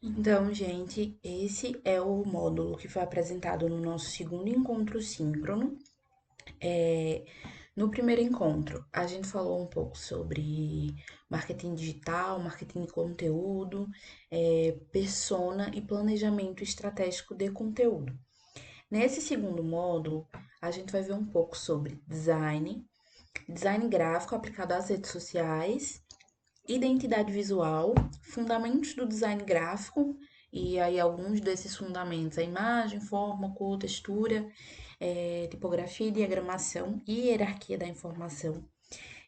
Então, gente, esse é o módulo que foi apresentado no nosso segundo encontro síncrono. É, no primeiro encontro, a gente falou um pouco sobre marketing digital, marketing de conteúdo, persona e planejamento estratégico de conteúdo. Nesse segundo módulo, a gente vai ver um pouco sobre design, design gráfico aplicado às redes sociais, identidade visual, fundamentos do design gráfico, e aí alguns desses fundamentos, a imagem, forma, cor, textura, tipografia, diagramação e hierarquia da informação.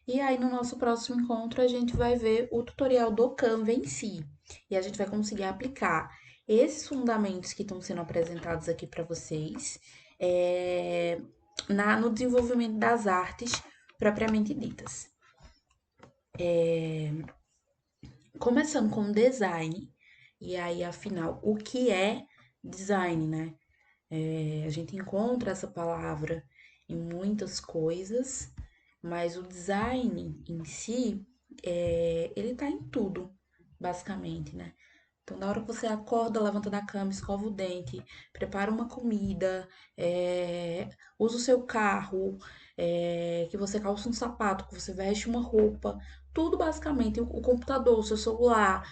E aí no nosso próximo encontro a gente vai ver o tutorial do Canva em si, e a gente vai conseguir aplicar esses fundamentos que estão sendo apresentados aqui para vocês no desenvolvimento das artes propriamente ditas. Começando com design, e aí, afinal, o que é design, né? A gente encontra essa palavra em muitas coisas, mas o design em si, ele tá em tudo, basicamente, né? Então, na hora que você acorda, levanta da cama, escova o dente, prepara uma comida, usa o seu carro, que você calça um sapato, que você veste uma roupa, tudo basicamente, o computador, o seu celular,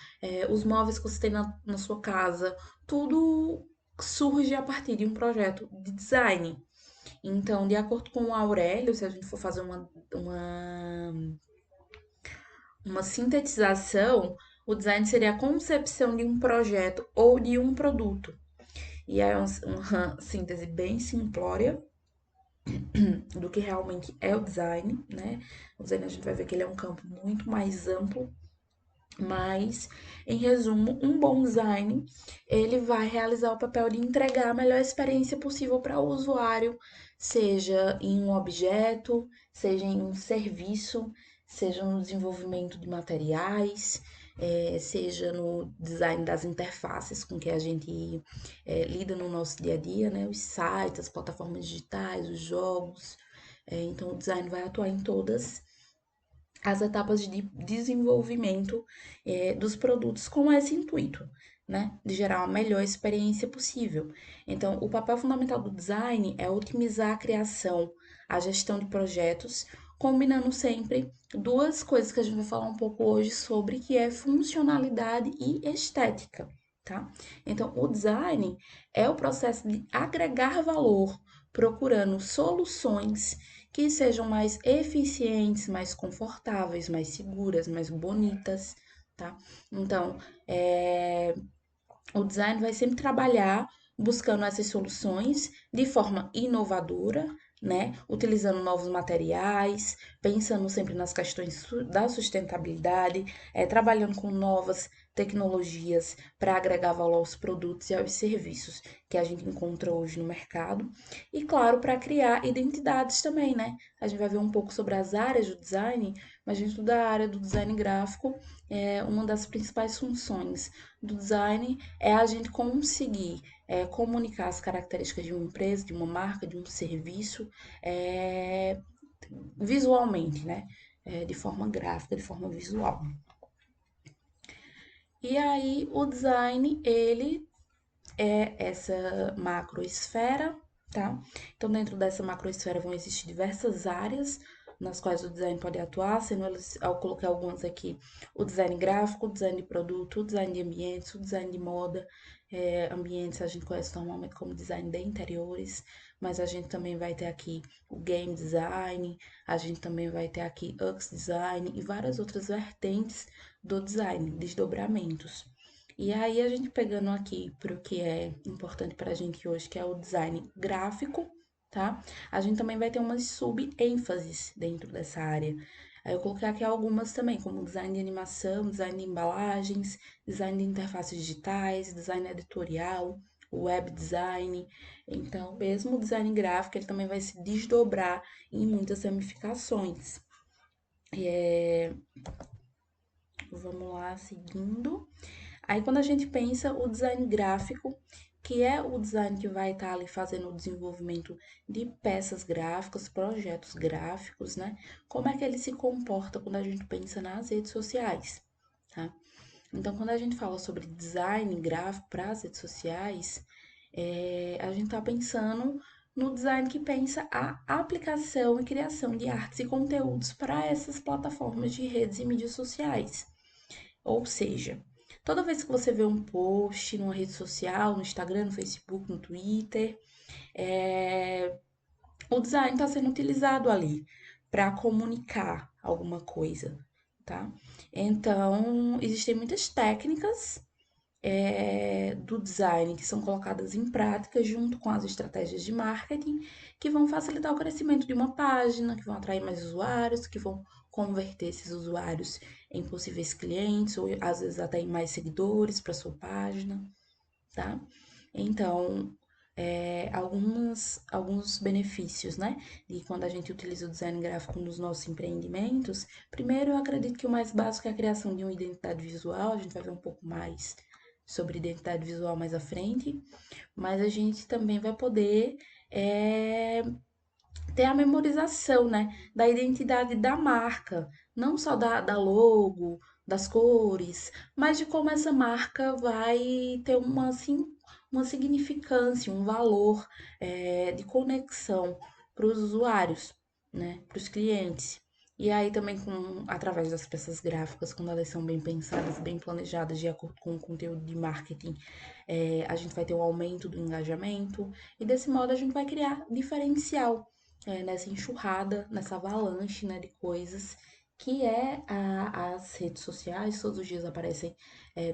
os móveis que você tem na sua casa, tudo surge a partir de um projeto de design. Então, de acordo com o Aurélio, se a gente for fazer uma, uma sintetização, o design seria a concepção de um projeto ou de um produto. E é uma síntese bem simplória do que realmente é o design, né? O design a gente vai ver que ele é um campo muito mais amplo, mas, em resumo, um bom design, ele vai realizar o papel de entregar a melhor experiência possível para o usuário, seja em um objeto, seja em um serviço, seja no desenvolvimento de materiais, seja no design das interfaces com que a gente lida no nosso dia a dia, né? Os sites, as plataformas digitais, os jogos. Então, o design vai atuar em todas as etapas de desenvolvimento dos produtos com esse intuito, né, de gerar a melhor experiência possível. Então, o papel fundamental do design é otimizar a criação, a gestão de projetos, combinando sempre duas coisas que a gente vai falar um pouco hoje sobre, que é funcionalidade e estética, tá? Então, o design é o processo de agregar valor, procurando soluções que sejam mais eficientes, mais confortáveis, mais seguras, mais bonitas, tá? Então, o design vai sempre trabalhar buscando essas soluções de forma inovadora, né? Utilizando novos materiais, pensando sempre nas questões da sustentabilidade, trabalhando com novas tecnologias para agregar valor aos produtos e aos serviços que a gente encontra hoje no mercado. E, claro, para criar identidades também, né? A gente vai ver um pouco sobre as áreas do design, mas dentro da área do design gráfico, uma das principais funções do design é a gente conseguir comunicar as características de uma empresa, de uma marca, de um serviço, é, visualmente, né? De forma gráfica, de forma visual. E aí, o design, ele é essa macroesfera, tá? Então, dentro dessa macroesfera vão existir diversas áreas nas quais o design pode atuar, sendo eles, eu coloquei algumas aqui, o design gráfico, o design de produto, o design de ambientes, o design de moda, ambientes a gente conhece normalmente como design de interiores, mas a gente também vai ter aqui o game design, a gente também vai ter aqui UX design e várias outras vertentes do design, desdobramentos. E aí, a gente pegando aqui para o que é importante para a gente hoje, que é o design gráfico, tá? A gente também vai ter umas sub-ênfases dentro dessa área. Aí eu coloquei aqui algumas também, como design de animação, design de embalagens, design de interfaces digitais, design editorial, web design. Então, mesmo o design gráfico, ele também vai se desdobrar em muitas ramificações. Vamos lá, seguindo. Aí, quando a gente pensa o design gráfico, que é o design que vai estar ali fazendo o desenvolvimento de peças gráficas, projetos gráficos, né? Como é que ele se comporta quando a gente pensa nas redes sociais, tá? Então, quando a gente fala sobre design gráfico para as redes sociais, a gente está pensando no design que pensa a aplicação e criação de artes e conteúdos para essas plataformas de redes e mídias sociais. Ou seja, toda vez que você vê um post numa rede social, no Instagram, no Facebook, no Twitter, é, o design está sendo utilizado ali para comunicar alguma coisa, tá? Então, existem muitas técnicas do design que são colocadas em prática junto com as estratégias de marketing que vão facilitar o crescimento de uma página, que vão atrair mais usuários, que vão converter esses usuários em possíveis clientes ou às vezes até em mais seguidores para sua página, tá? Então, alguns benefícios, né? De quando a gente utiliza o design gráfico nos nossos empreendimentos. Primeiro, eu acredito que o mais básico é a criação de uma identidade visual. A gente vai ver um pouco mais sobre identidade visual mais à frente, mas a gente também vai poder é, ter a memorização, né, da identidade da marca, não só da logo, das cores, mas de como essa marca vai ter uma, assim, uma significância, um valor de conexão para os usuários, né, para os clientes. E aí também através das peças gráficas, quando elas são bem pensadas, bem planejadas, de acordo com o conteúdo de marketing, a gente vai ter um aumento do engajamento e desse modo a gente vai criar diferencial nessa enxurrada, nessa avalanche, né, de coisas que as redes sociais. Todos os dias aparecem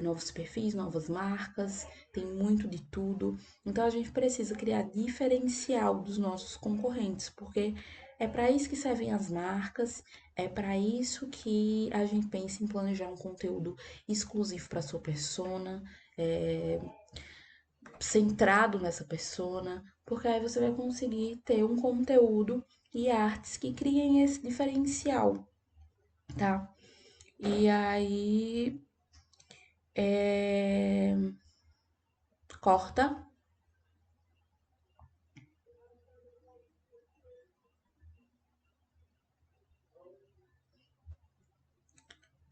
novos perfis, novas marcas, tem muito de tudo. Então a gente precisa criar diferencial dos nossos concorrentes, porque é para isso que servem as marcas, é para isso que a gente pensa em planejar um conteúdo exclusivo para sua persona, é, centrado nessa persona, porque aí você vai conseguir ter um conteúdo e artes que criem esse diferencial, tá? E aí, é... corta,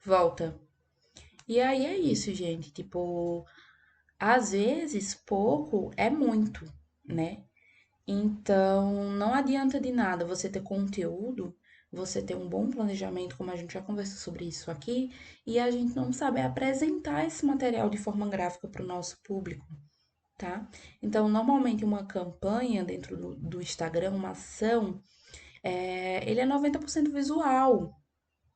volta. E aí é isso, gente. Tipo, às vezes pouco é muito, né? Então, não adianta de nada você ter conteúdo, você ter um bom planejamento, como a gente já conversou sobre isso aqui, e a gente não saber apresentar esse material de forma gráfica para o nosso público, tá? Então, normalmente uma campanha dentro do Instagram, uma ação, ele é 90% visual,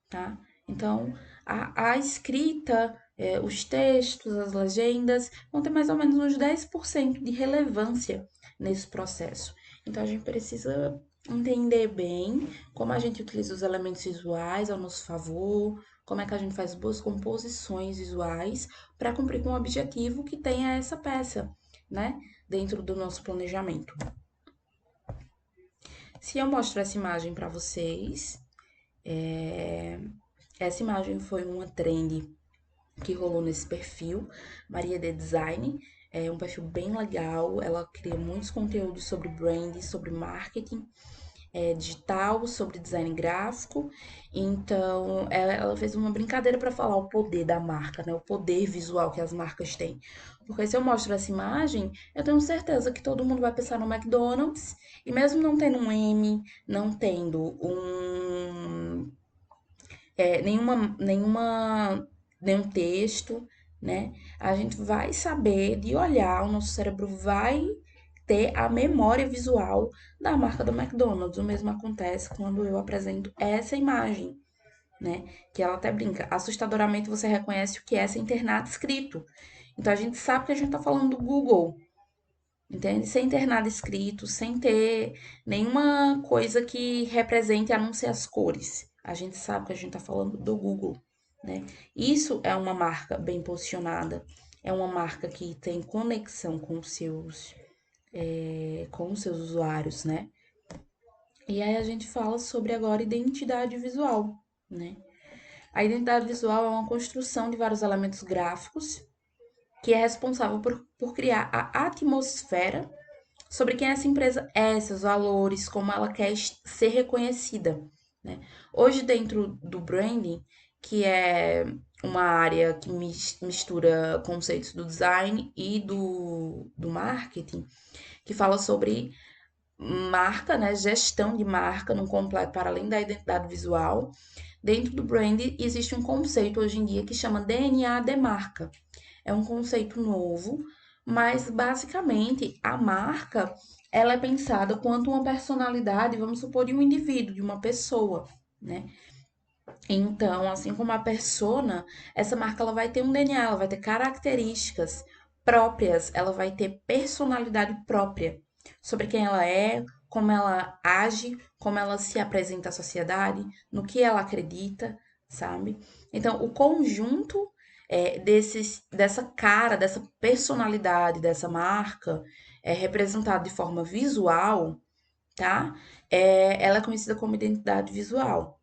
tá? Então, a escrita, os textos, as legendas vão ter mais ou menos uns 10% de relevância nesse processo. Então, a gente precisa entender bem como a gente utiliza os elementos visuais ao nosso favor, como é que a gente faz boas composições visuais para cumprir com o objetivo que tenha essa peça, né? Dentro do nosso planejamento. Se eu mostro essa imagem para vocês, essa imagem foi uma trend que rolou nesse perfil, Maria de Design. É um perfil bem legal, ela cria muitos conteúdos sobre branding, sobre marketing digital, sobre design gráfico. Então, ela fez uma brincadeira para falar o poder da marca, né? O poder visual que as marcas têm. Porque se eu mostro essa imagem, eu tenho certeza que todo mundo vai pensar no McDonald's, e mesmo não tendo um M, não tendo nenhum texto, né? A gente vai saber de olhar, o nosso cérebro vai ter a memória visual da marca do McDonald's. O mesmo acontece quando eu apresento essa imagem, né? Que ela até brinca. Assustadoramente você reconhece o que é sem ter nada escrito. Então a gente sabe que a gente tá falando do Google, entende? Sem ter nada escrito, sem ter nenhuma coisa que represente a não ser as cores. A gente sabe que a gente está falando do Google, né? Isso é uma marca bem posicionada, é uma marca que tem conexão com os seus usuários, né? E aí a gente fala sobre agora identidade visual, né? A identidade visual é uma construção de vários elementos gráficos que é responsável por criar a atmosfera sobre quem essa empresa é, seus valores, como ela quer ser reconhecida, né? Hoje, dentro do branding, que é uma área que mistura conceitos do design e do marketing, que fala sobre marca, né? Gestão de marca no completo, para além da identidade visual. Dentro do brand existe um conceito hoje em dia que chama DNA de marca. É um conceito novo, mas basicamente a marca ela é pensada quanto uma personalidade, vamos supor, de um indivíduo, de uma pessoa, né? Então, assim como a persona, essa marca ela vai ter um DNA, ela vai ter características próprias, ela vai ter personalidade própria sobre quem ela é, como ela age, como ela se apresenta à sociedade, no que ela acredita, sabe? Então, o conjunto dessa cara, dessa personalidade, dessa marca, é representado de forma visual, tá? Ela é conhecida como identidade visual.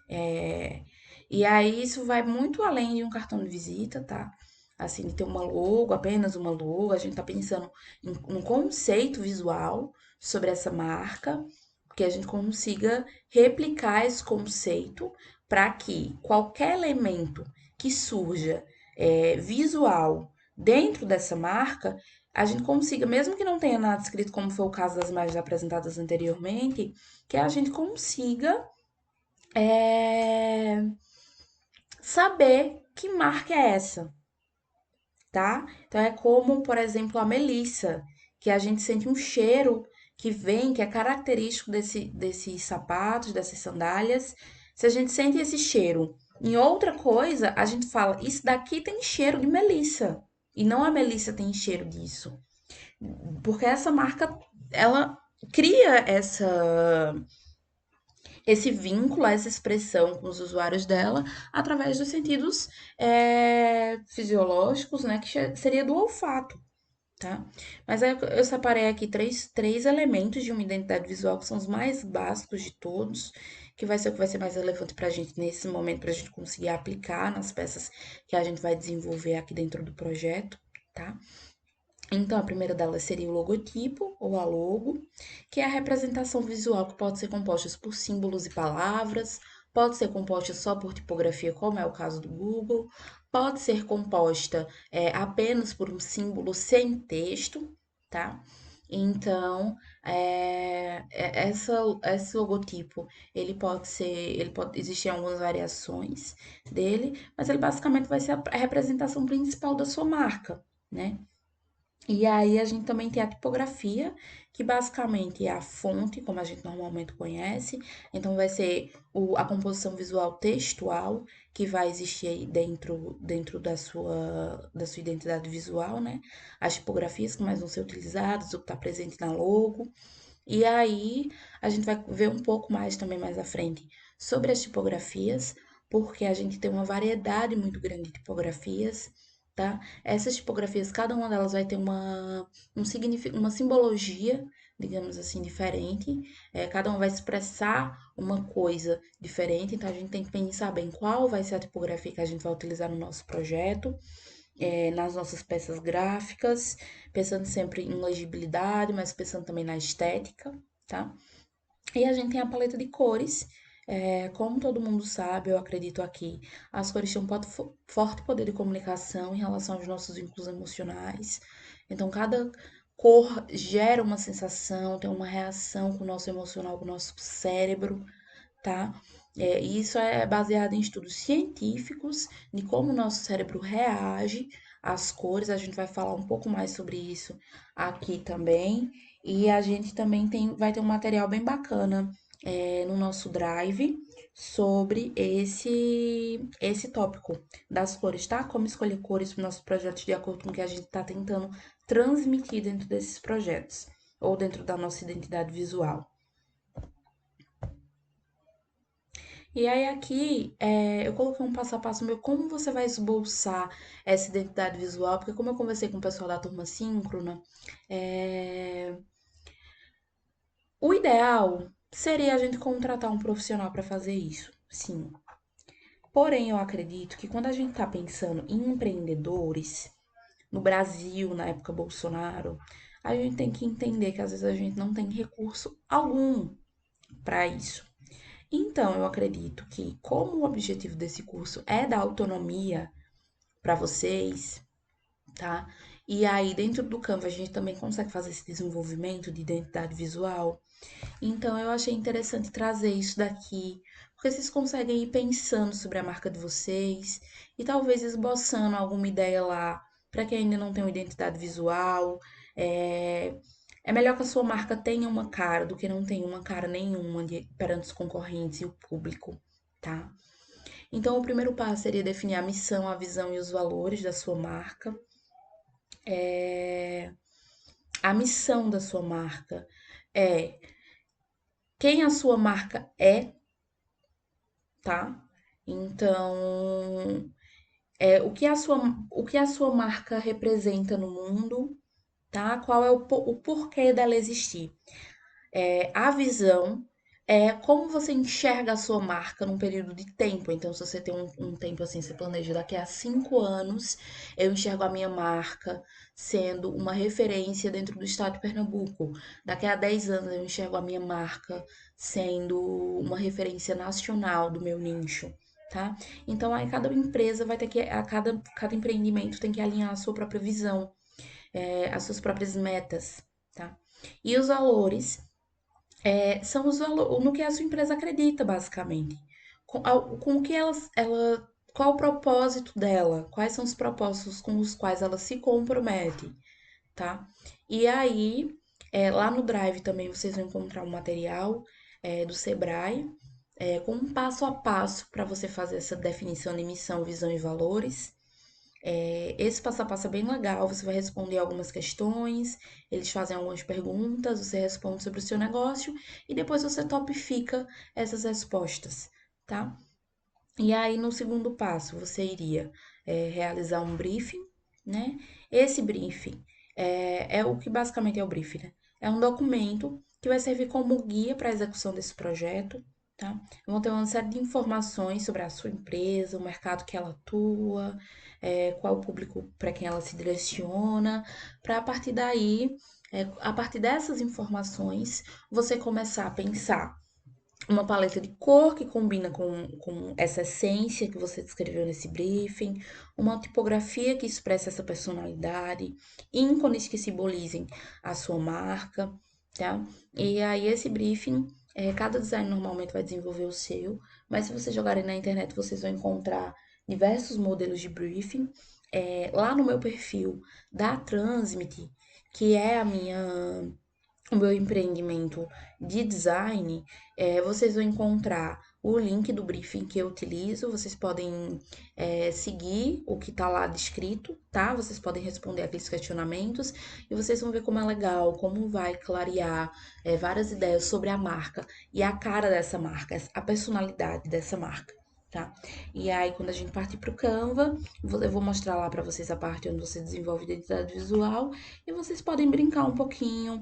É, e aí isso vai muito além de um cartão de visita, tá? Assim, de ter uma logo, apenas uma logo. A gente tá pensando em um conceito visual sobre essa marca, que a gente consiga replicar esse conceito para que qualquer elemento que surja visual dentro dessa marca, a gente consiga, mesmo que não tenha nada escrito, como foi o caso das imagens apresentadas anteriormente, que a gente consiga é, saber que marca é essa, tá? Então é como, por exemplo, a melissa, que a gente sente um cheiro que vem, que é característico desses sapatos, dessas sandálias. Se a gente sente esse cheiro em outra coisa, a gente fala, isso daqui tem cheiro de melissa. E não a melissa tem cheiro disso. Porque essa marca, ela cria esse vínculo, essa expressão com os usuários dela através dos sentidos fisiológicos, né, que seria do olfato, tá? Mas aí eu separei aqui três elementos de uma identidade visual que são os mais básicos de todos, que vai ser o que vai ser mais relevante para a gente nesse momento, para a gente conseguir aplicar nas peças que a gente vai desenvolver aqui dentro do projeto, tá? Então, a primeira delas seria o logotipo, ou a logo, que é a representação visual que pode ser composta por símbolos e palavras, pode ser composta só por tipografia, como é o caso do Google, pode ser composta apenas por um símbolo sem texto, tá? Então, esse logotipo, ele pode existir algumas variações dele, mas ele basicamente vai ser a representação principal da sua marca, né? E aí a gente também tem a tipografia, que basicamente é a fonte, como a gente normalmente conhece. Então vai ser a composição visual textual que vai existir aí dentro da sua identidade visual, né? As tipografias que mais vão ser utilizadas, o que está presente na logo. E aí a gente vai ver um pouco mais também mais à frente sobre as tipografias, porque a gente tem uma variedade muito grande de tipografias, tá? Essas tipografias, cada uma delas vai ter uma simbologia, digamos assim, diferente. Cada uma vai expressar uma coisa diferente, então a gente tem que pensar bem qual vai ser a tipografia que a gente vai utilizar no nosso projeto, nas nossas peças gráficas, pensando sempre em legibilidade, mas pensando também na estética, tá? E a gente tem a paleta de cores. Como todo mundo sabe, eu acredito aqui, as cores têm um forte poder de comunicação em relação aos nossos vínculos emocionais. Então, cada cor gera uma sensação, tem uma reação com o nosso emocional, com o nosso cérebro, tá? E isso é baseado em estudos científicos de como o nosso cérebro reage às cores. A gente vai falar um pouco mais sobre isso aqui também. E a gente também vai ter um material bem bacana no nosso Drive sobre esse tópico das cores, tá? Como escolher cores para nossos projetos de acordo com o que a gente está tentando transmitir dentro desses projetos ou dentro da nossa identidade visual. E aí aqui eu coloquei um passo a passo meu como você vai esboçar essa identidade visual, porque como eu conversei com o pessoal da turma síncrona, é, o ideal seria a gente contratar um profissional para fazer isso, sim. Porém, eu acredito que quando a gente está pensando em empreendedores, no Brasil, na época Bolsonaro, a gente tem que entender que às vezes a gente não tem recurso algum para isso. Então, eu acredito que, como o objetivo desse curso é dar autonomia para vocês, tá? E aí, dentro do Canva, a gente também consegue fazer esse desenvolvimento de identidade visual. Então, eu achei interessante trazer isso daqui, porque vocês conseguem ir pensando sobre a marca de vocês e talvez esboçando alguma ideia lá para quem ainda não tem uma identidade visual. É, é melhor que a sua marca tenha uma cara do que não tenha uma cara nenhuma perante os concorrentes e o público, tá? Então, o primeiro passo seria definir a missão, a visão e os valores da sua marca. A missão da sua marca é quem a sua marca é, tá? Então, o que a sua marca representa no mundo, tá? Qual é o porquê dela existir? A visão é como você enxerga a sua marca num período de tempo. Então, se você tem um tempo assim, você planeja daqui a 5 anos, eu enxergo a minha marca sendo uma referência dentro do estado de Pernambuco. Daqui a 10 anos, eu enxergo a minha marca sendo uma referência nacional do meu nicho. Tá? Então, aí cada empresa vai ter que, cada empreendimento tem que alinhar a sua própria visão, as suas próprias metas, tá? E os valores são os valores, no que a sua empresa acredita, basicamente. Com o que qual o propósito dela, quais são os propósitos com os quais ela se compromete, tá? E aí, lá no Drive também vocês vão encontrar um material do Sebrae, com um passo a passo para você fazer essa definição de missão, visão e valores. Esse passo a passo é bem legal, você vai responder algumas questões, eles fazem algumas perguntas, você responde sobre o seu negócio e depois você topifica essas respostas, tá? E aí, no segundo passo, você iria realizar um briefing, né? Esse briefing é o que basicamente é o briefing, né? É um documento que vai servir como guia para a execução desse projeto, tá? Vão ter uma série de informações sobre a sua empresa, o mercado que ela atua, qual o público para quem ela se direciona, para a partir daí, a partir dessas informações, você começar a pensar uma paleta de cor que combina com essa essência que você descreveu nesse briefing, uma tipografia que expressa essa personalidade, ícones que simbolizem a sua marca, tá? E aí esse briefing, cada design normalmente vai desenvolver o seu, mas se vocês jogarem na internet, vocês vão encontrar diversos modelos de briefing. Lá no meu perfil da Transmit, que é o meu empreendimento de design, vocês vão encontrar o link do briefing que eu utilizo. Vocês podem seguir o que tá lá descrito, tá? Vocês podem responder aqueles questionamentos e vocês vão ver como é legal, como vai clarear várias ideias sobre a marca e a cara dessa marca, a personalidade dessa marca. Tá? E aí, quando a gente partir para o Canva, eu vou mostrar lá para vocês a parte onde você desenvolve identidade visual e vocês podem brincar um pouquinho,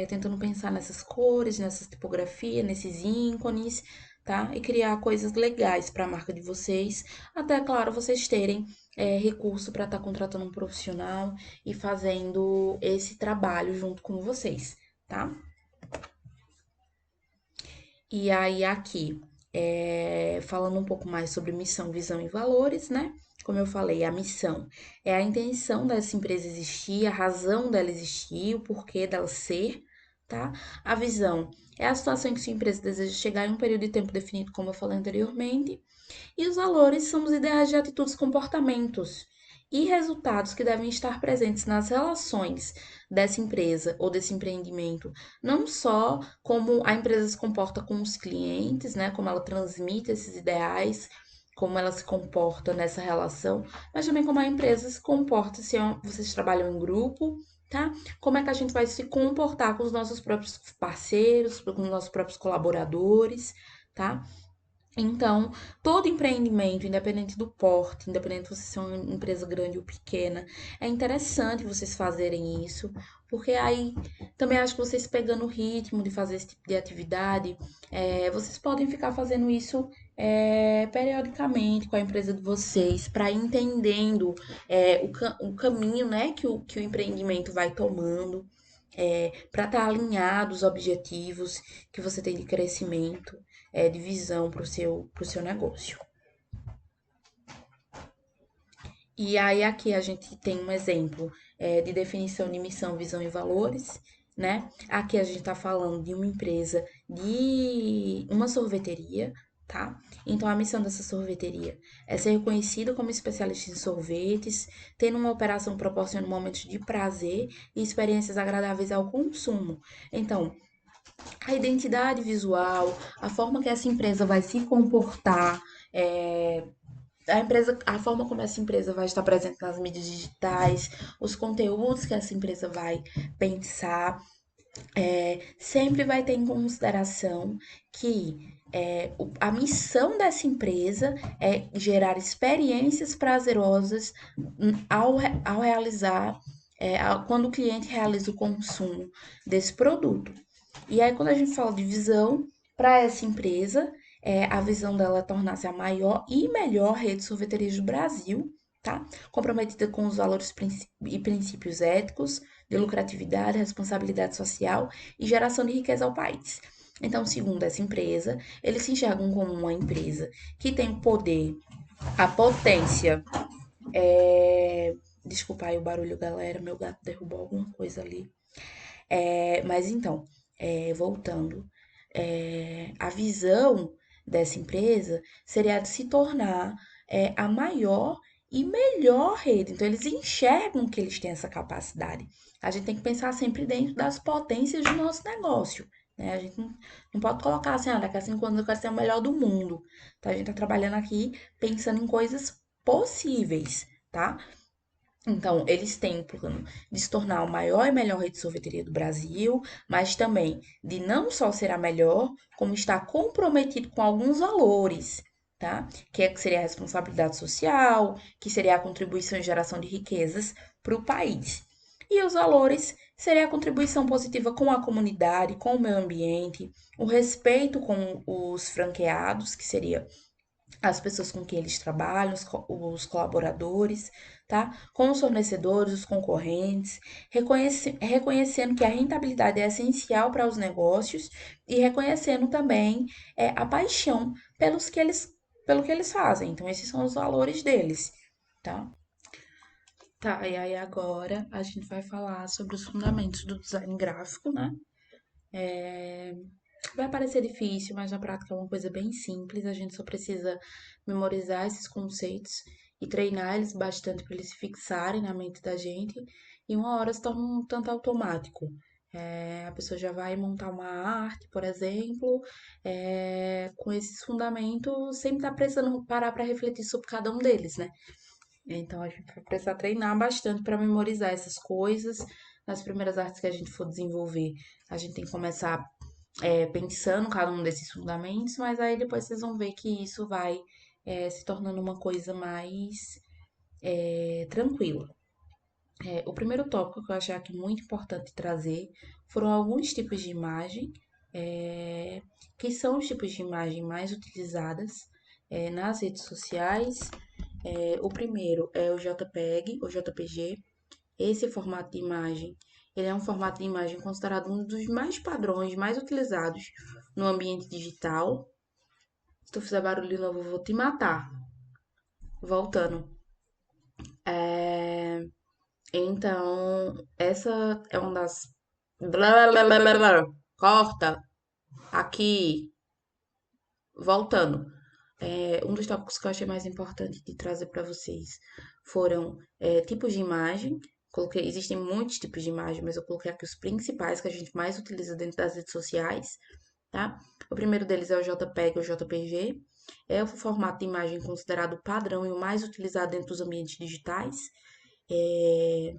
tentando pensar nessas cores, nessas tipografias, nesses ícones, tá? E criar coisas legais para a marca de vocês, até, claro, vocês terem recurso para estar contratando um profissional e fazendo esse trabalho junto com vocês, tá? E aí, aqui, falando um pouco mais sobre missão, visão e valores, né? Como eu falei, a missão é a intenção dessa empresa existir, a razão dela existir, o porquê dela ser, tá? A visão é a situação em que sua empresa deseja chegar em um período de tempo definido, como eu falei anteriormente. E os valores são os ideais de atitudes, comportamentos e resultados que devem estar presentes nas relações dessa empresa ou desse empreendimento, não só como a empresa se comporta com os clientes, né, como ela transmite esses ideais, como ela se comporta nessa relação, mas também como a empresa se comporta se vocês trabalham em grupo, tá? Como é que a gente vai se comportar com os nossos próprios parceiros, com os nossos próprios colaboradores, tá? Então, todo empreendimento, independente do porte, independente de você ser uma empresa grande ou pequena, é interessante vocês fazerem isso, porque aí também acho que vocês pegando o ritmo de fazer esse tipo de atividade, vocês podem ficar fazendo isso periodicamente com a empresa de vocês, para ir entendendo o caminho, né, que o empreendimento vai tomando. para estar alinhado os objetivos que você tem de crescimento, de visão para o seu negócio. E aí aqui a gente tem um exemplo de definição de missão, visão e valores, né? Aqui a gente está falando de uma empresa, de uma sorveteria, tá? Então a missão dessa sorveteria é ser reconhecida como especialista em sorvetes, tendo uma operação que proporciona momentos de prazer e experiências agradáveis ao consumo. Então, a identidade visual, a forma que essa empresa vai se comportar, é, a forma como essa empresa vai estar presente nas mídias digitais, os conteúdos que essa empresa vai pensar, sempre vai ter em consideração que a missão dessa empresa é gerar experiências prazerosas ao realizar, quando o cliente realiza o consumo desse produto. E aí, quando a gente fala de visão para essa empresa, a visão dela é tornar-se a maior e melhor rede de sorveterias do Brasil, tá? Comprometida com os valores e princípios éticos, de lucratividade, responsabilidade social e geração de riqueza ao país. Então, segundo essa empresa, eles se enxergam como uma empresa que tem o poder, a potência. Desculpa aí o barulho, galera. Meu gato derrubou alguma coisa ali. Mas então, voltando, a visão dessa empresa seria a de se tornar a maior e melhor rede. Então, eles enxergam que eles têm essa capacidade. A gente tem que pensar sempre dentro das potências do nosso negócio. Né? A gente não pode colocar assim, daqui a 5 anos eu quero ser o melhor do mundo. Então, a gente está trabalhando aqui pensando em coisas possíveis, tá? Então, eles têm o plano de se tornar a maior e melhor rede de sorveteria do Brasil, mas também de não só ser a melhor, como estar comprometido com alguns valores, tá? Que seria a responsabilidade social, que seria a contribuição e geração de riquezas para o país. E os valores seria a contribuição positiva com a comunidade, com o meio ambiente, o respeito com os franqueados, que seria as pessoas com quem eles trabalham, os colaboradores, tá? Com os fornecedores, os concorrentes, reconhecendo que a rentabilidade é essencial para os negócios e reconhecendo também a paixão pelo que eles fazem. Então, esses são os valores deles, tá? Tá, e aí agora a gente vai falar sobre os fundamentos do design gráfico, né? Vai parecer difícil, mas na prática é uma coisa bem simples. A gente só precisa memorizar esses conceitos e treinar eles bastante para eles se fixarem na mente da gente. E uma hora se torna um tanto automático. A pessoa já vai montar uma arte, por exemplo, com esses fundamentos, sempre tá precisando parar para refletir sobre cada um deles, né? Então a gente vai precisar treinar bastante para memorizar essas coisas. Nas primeiras artes que a gente for desenvolver, a gente tem que começar pensando cada um desses fundamentos, mas aí depois vocês vão ver que isso vai se tornando uma coisa mais tranquila. O primeiro tópico que eu achei aqui muito importante trazer foram alguns tipos de imagem, é, que são os tipos de imagem mais utilizadas nas redes sociais. O primeiro é o JPEG, ou JPG. Esse formato de imagem, ele é um formato de imagem considerado um dos mais padrões, mais utilizados no ambiente digital. Se tu fizer barulho de novo, eu vou te matar. Voltando. É, Então, essa é uma das. Blá, blá, blá, blá, blá. Corta. Aqui. Voltando. Um dos tópicos que eu achei mais importante de trazer para vocês foram tipos de imagem. Existem muitos tipos de imagem, mas eu coloquei aqui os principais que a gente mais utiliza dentro das redes sociais, tá? O primeiro deles é o JPEG ou JPG. É o formato de imagem considerado padrão e o mais utilizado dentro dos ambientes digitais. É,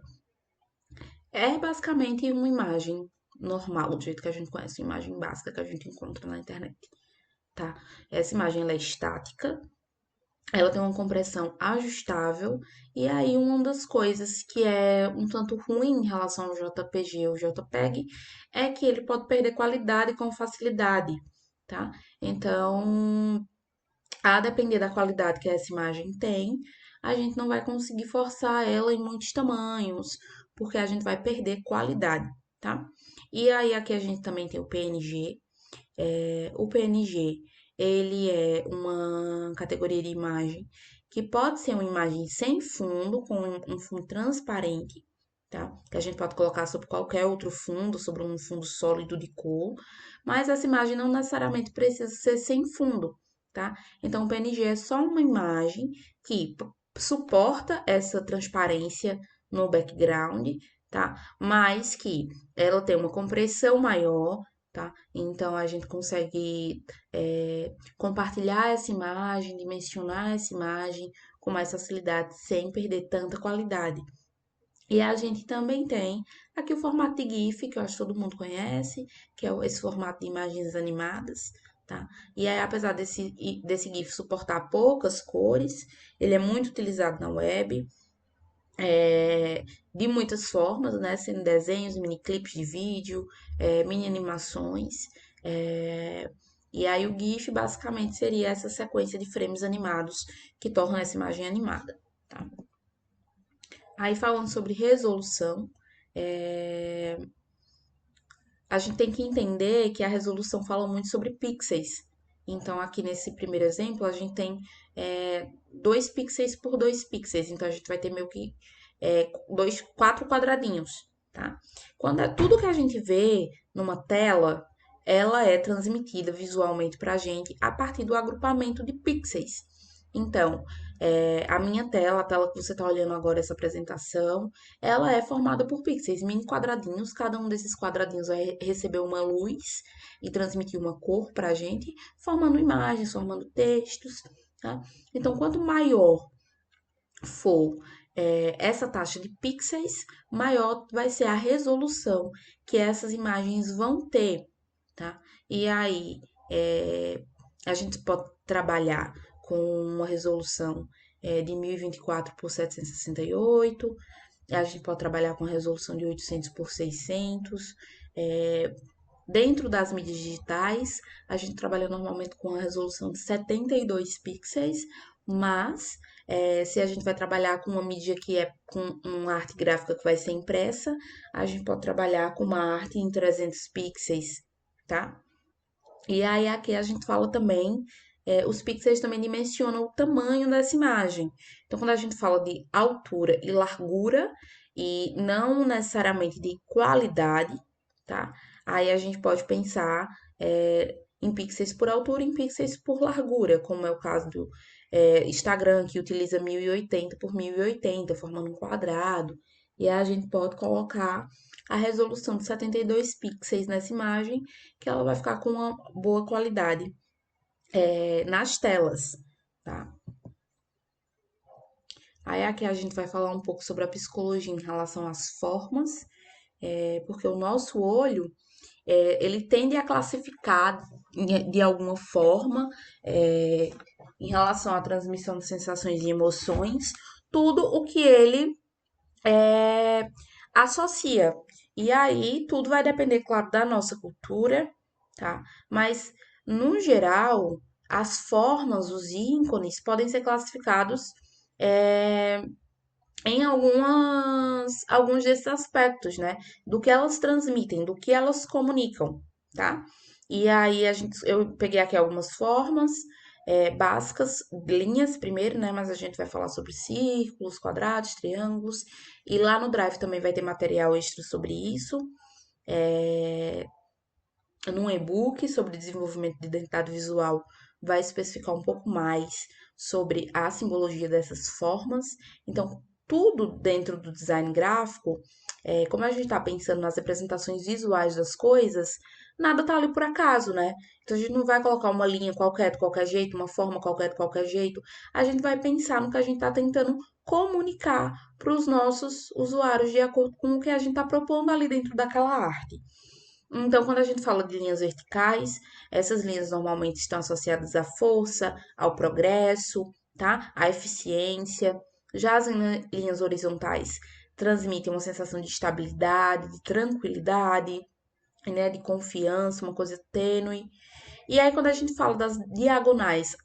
é basicamente uma imagem normal, do jeito que a gente conhece, uma imagem básica que a gente encontra na internet, tá? Essa imagem ela é estática, ela tem uma compressão ajustável, e aí uma das coisas que é um tanto ruim em relação ao JPG ou JPEG é que ele pode perder qualidade com facilidade, tá? Então, a depender da qualidade que essa imagem tem, a gente não vai conseguir forçar ela em muitos tamanhos, porque a gente vai perder qualidade, tá? E aí aqui a gente também tem o PNG. O PNG, ele é uma categoria de imagem que pode ser uma imagem sem fundo, com um fundo transparente, tá? Que a gente pode colocar sobre qualquer outro fundo, sobre um fundo sólido de cor, mas essa imagem não necessariamente precisa ser sem fundo, tá? Então, o PNG é só uma imagem que suporta essa transparência no background, tá? Mas que ela tem uma compressão maior, tá? Então, a gente consegue compartilhar essa imagem, dimensionar essa imagem com mais facilidade, sem perder tanta qualidade. E a gente também tem aqui o formato de GIF, que eu acho que todo mundo conhece, que é esse formato de imagens animadas, tá? E aí, apesar desse GIF suportar poucas cores, ele é muito utilizado na web, de muitas formas, né? Sendo desenhos, mini clipes de vídeo, mini animações. é, E aí o GIF basicamente seria essa sequência de frames animados que tornam essa imagem animada, tá? Aí falando sobre resolução, é, a gente tem que entender que a resolução fala muito sobre pixels. Então, aqui nesse primeiro exemplo, a gente tem 2 pixels por 2 pixels. Então, a gente vai ter meio que quatro quadradinhos, tá? Quando é tudo que a gente vê numa tela, ela é transmitida visualmente para a gente a partir do agrupamento de pixels. Então, a minha tela, a tela que você está olhando agora, essa apresentação, ela é formada por pixels, mini quadradinhos. Cada um desses quadradinhos vai receber uma luz e transmitir uma cor para a gente, formando imagens, formando textos, tá? Então, quanto maior for essa taxa de pixels, maior vai ser a resolução que essas imagens vão ter, tá? E aí, a gente pode trabalhar com uma resolução de 1024 por 768, a gente pode trabalhar com resolução de 800 por 600. Dentro das mídias digitais, a gente trabalha normalmente com a resolução de 72 pixels, mas se a gente vai trabalhar com uma mídia que é com uma arte gráfica que vai ser impressa, a gente pode trabalhar com uma arte em 300 pixels, tá? E aí aqui a gente fala também, os pixels também dimensionam o tamanho dessa imagem. Então, quando a gente fala de altura e largura, e não necessariamente de qualidade, tá? Aí a gente pode pensar em pixels por altura e em pixels por largura, como é o caso do Instagram, que utiliza 1080 por 1080, formando um quadrado. E aí a gente pode colocar a resolução de 72 pixels nessa imagem, que ela vai ficar com uma boa qualidade nas telas, tá? Aí aqui a gente vai falar um pouco sobre a psicologia em relação às formas, porque o nosso olho, ele tende a classificar de alguma forma, em relação à transmissão de sensações e emoções, tudo o que ele é, associa. E aí, tudo vai depender, claro, da nossa cultura, tá? Mas, no geral, as formas, os ícones, podem ser classificados é, em alguns desses aspectos, né? Do que elas transmitem, do que elas comunicam, tá? E aí eu peguei aqui algumas formas básicas, linhas primeiro, né? Mas a gente vai falar sobre círculos, quadrados, triângulos. E lá no Drive também vai ter material extra sobre isso. Num e-book sobre desenvolvimento de identidade visual, vai especificar um pouco mais sobre a simbologia dessas formas. Então, tudo dentro do design gráfico, como a gente está pensando nas representações visuais das coisas, nada tá ali por acaso, né? Então, a gente não vai colocar uma linha qualquer de qualquer jeito, uma forma qualquer de qualquer jeito. A gente vai pensar no que a gente está tentando comunicar para os nossos usuários de acordo com o que a gente está propondo ali dentro daquela arte. Então, quando a gente fala de linhas verticais, essas linhas normalmente estão associadas à força, ao progresso, tá? À eficiência. Já as linhas horizontais transmitem uma sensação de estabilidade, de tranquilidade, né? De confiança, uma coisa tênue. E aí, quando a gente fala das diagonais,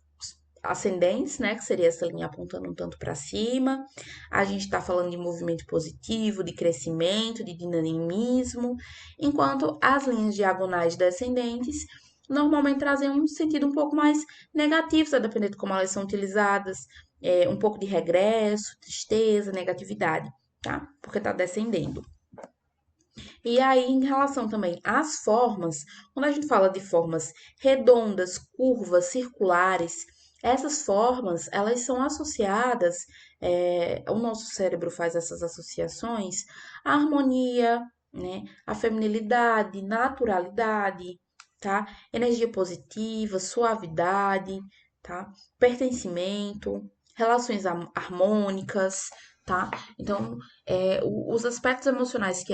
ascendentes, né, que seria essa linha apontando um tanto para cima. A gente está falando de movimento positivo, de crescimento, de dinamismo, enquanto as linhas diagonais descendentes normalmente trazem um sentido um pouco mais negativo, a depender de como elas são utilizadas, um pouco de regresso, tristeza, negatividade, tá? Porque está descendendo. E aí, em relação também às formas, quando a gente fala de formas redondas, curvas, circulares, essas formas, elas são associadas, o nosso cérebro faz essas associações à harmonia, né, à feminilidade, naturalidade, tá? Energia positiva, suavidade, tá? Pertencimento, relações harmônicas, tá? Então, os aspectos emocionais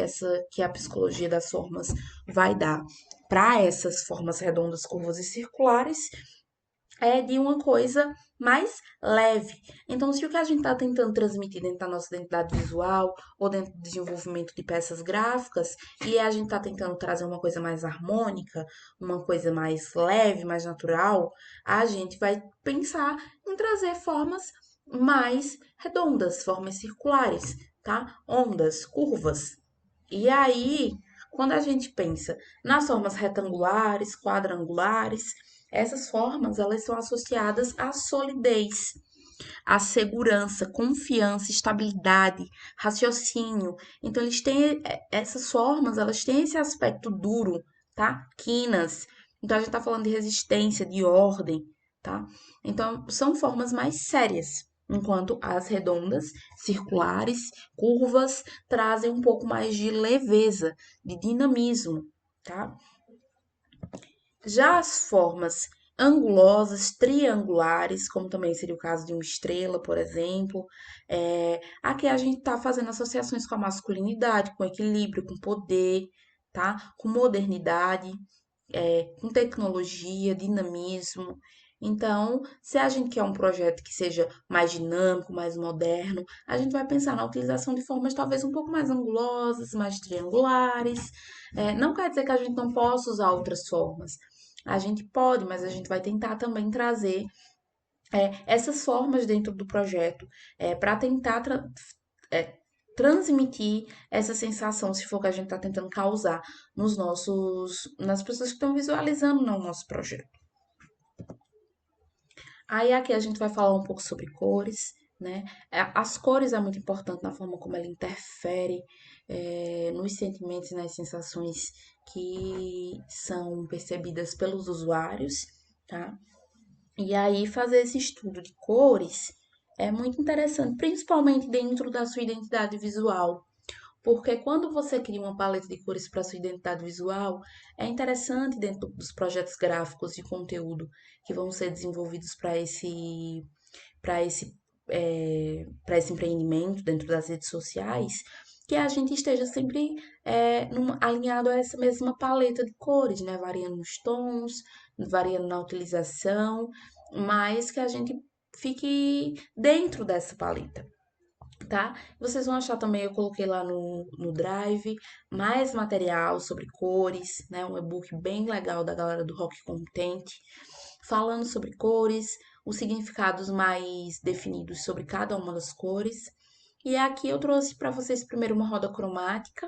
que a psicologia das formas vai dar para essas formas redondas, curvas e circulares é de uma coisa mais leve. Então, se o que a gente está tentando transmitir dentro da nossa identidade visual ou dentro do desenvolvimento de peças gráficas, e a gente está tentando trazer uma coisa mais harmônica, uma coisa mais leve, mais natural, a gente vai pensar em trazer formas mais redondas, formas circulares, tá? Ondas, curvas. E aí, quando a gente pensa nas formas retangulares, quadrangulares, essas formas elas são associadas à solidez, à segurança, confiança, estabilidade, raciocínio. Então eles têm essas formas, elas têm esse aspecto duro, tá? Quinas. Então a gente tá falando de resistência, de ordem, tá? Então são formas mais sérias. Enquanto as redondas, circulares, curvas trazem um pouco mais de leveza, de dinamismo, tá? Já as formas angulosas, triangulares, como também seria o caso de uma estrela, por exemplo, aqui a gente está fazendo associações com a masculinidade, com equilíbrio, com poder, tá? Com modernidade, com tecnologia, dinamismo. Então, se a gente quer um projeto que seja mais dinâmico, mais moderno, a gente vai pensar na utilização de formas talvez um pouco mais angulosas, mais triangulares. Não quer dizer que a gente não possa usar outras formas. A gente pode, mas a gente vai tentar também trazer essas formas dentro do projeto para tentar é, transmitir essa sensação, se for o que a gente está tentando causar nas pessoas que estão visualizando o nosso projeto. Aí aqui a gente vai falar um pouco sobre cores, né? As cores é muito importante na forma como ela interfere nos sentimentos e nas sensações que são percebidas pelos usuários, tá? E aí fazer esse estudo de cores é muito interessante, principalmente dentro da sua identidade visual. Porque quando você cria uma paleta de cores para sua identidade visual, é interessante dentro dos projetos gráficos de conteúdo que vão ser desenvolvidos para esse, para esse empreendimento dentro das redes sociais, que a gente esteja sempre alinhado a essa mesma paleta de cores, né? Variando nos tons, variando na utilização, mas que a gente fique dentro dessa paleta, tá? Vocês vão achar também, eu coloquei lá no Drive, mais material sobre cores, né? Um e-book bem legal da galera do Rock Content, falando sobre cores, os significados mais definidos sobre cada uma das cores. E aqui eu trouxe para vocês primeiro uma roda cromática,